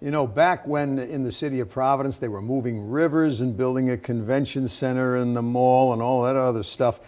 You know, back when in the city of Providence they were moving rivers and building a convention center and the mall and all that other stuff,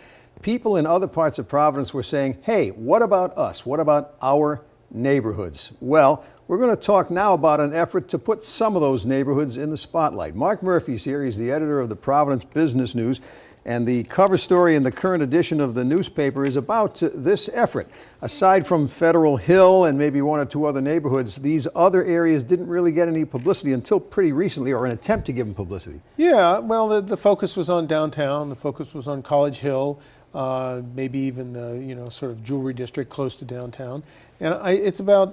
people in other parts of Providence were saying, hey, what about us? What about our neighborhoods? Well, we're going to talk now about an effort to put some of those neighborhoods in the spotlight. Mark Murphy's here. He's the editor of the Providence Business News. And the cover story in the current edition of the newspaper is about this effort. Aside from Federal Hill and maybe one or two other neighborhoods, these other areas didn't really get any publicity until pretty recently, or an attempt to give them publicity. Yeah, well, the focus was on downtown. The focus was on College Hill, maybe even the sort of jewelry district close to downtown. And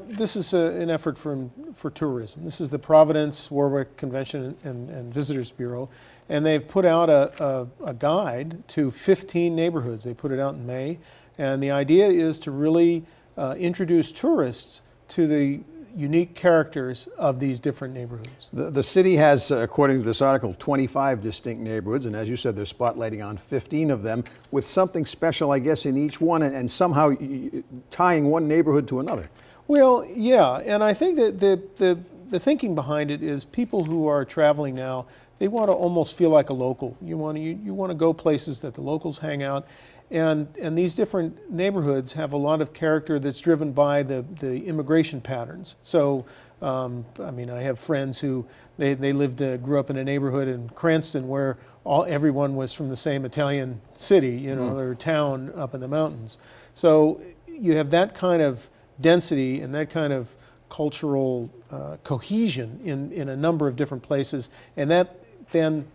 this is an effort for tourism. This is the Providence Warwick Convention and Visitors Bureau. And they've put out a guide to 15 neighborhoods. They put it out in May. And the idea is to really introduce tourists to the unique characters of these different neighborhoods. The city has, according to this article, 25 distinct neighborhoods. And as you said, they're spotlighting on 15 of them with something special, I guess, in each one and somehow tying one neighborhood to another. Well, yeah. And I think that the thinking behind it is people who are traveling now, they want to almost feel like a local. You want to go places that the locals hang out, and these different neighborhoods have a lot of character that's driven by the immigration patterns. So, I mean, I have friends who grew up in a neighborhood in Cranston where everyone was from the same Italian city, or town up in the mountains. So you have that kind of density and that kind of cultural cohesion in a number of different places, and that then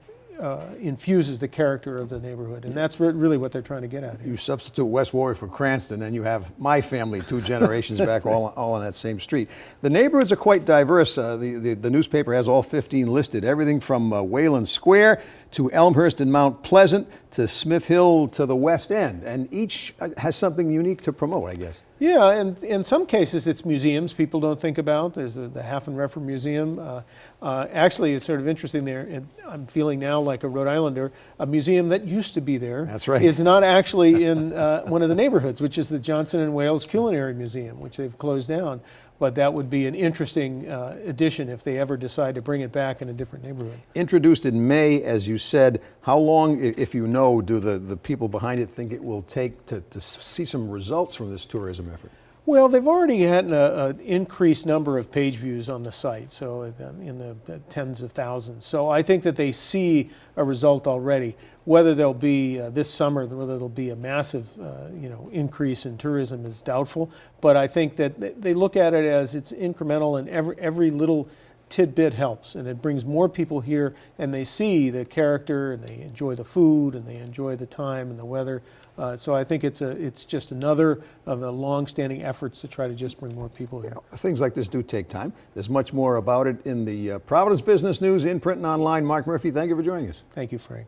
infuses the character of the neighborhood, and that's really what they're trying to get at here. You substitute West Warwick for Cranston, and you have my family 2 generations back, all on that same street. The neighborhoods are quite diverse. The newspaper has all 15 listed, everything from Wayland Square to Elmhurst and Mount Pleasant to Smith Hill to the West End, and each has something unique to promote, I guess. Yeah, and in some cases it's museums people don't think about. There's the Hafen-Redfer Museum. Actually, it's sort of interesting there, and I'm feeling now like a Rhode Islander, a museum that used to be there. That's right. Is not actually in one of the neighborhoods, which is the Johnson & Wales Culinary Museum, which they've closed down. But that would be an interesting addition if they ever decide to bring it back in a different neighborhood. Introduced in May, as you said. How long, if you know, do the people behind it think it will take to see some results from this tourism effort? Well, they've already had an increased number of page views on the site, so in the tens of thousands. So I think that they see a result already. Whether there'll be this summer, whether there'll be a massive, increase in tourism is doubtful. But I think that they look at it as it's incremental, and every little tidbit helps, and it brings more people here, and they see the character, and they enjoy the food, and they enjoy the time and the weather. So I think it's just another of the long-standing efforts to try to just bring more people here. Things like this do take time. There's much more about it in the Providence Business News, in print and online. Mark Murphy, thank you for joining us. Thank you, Frank.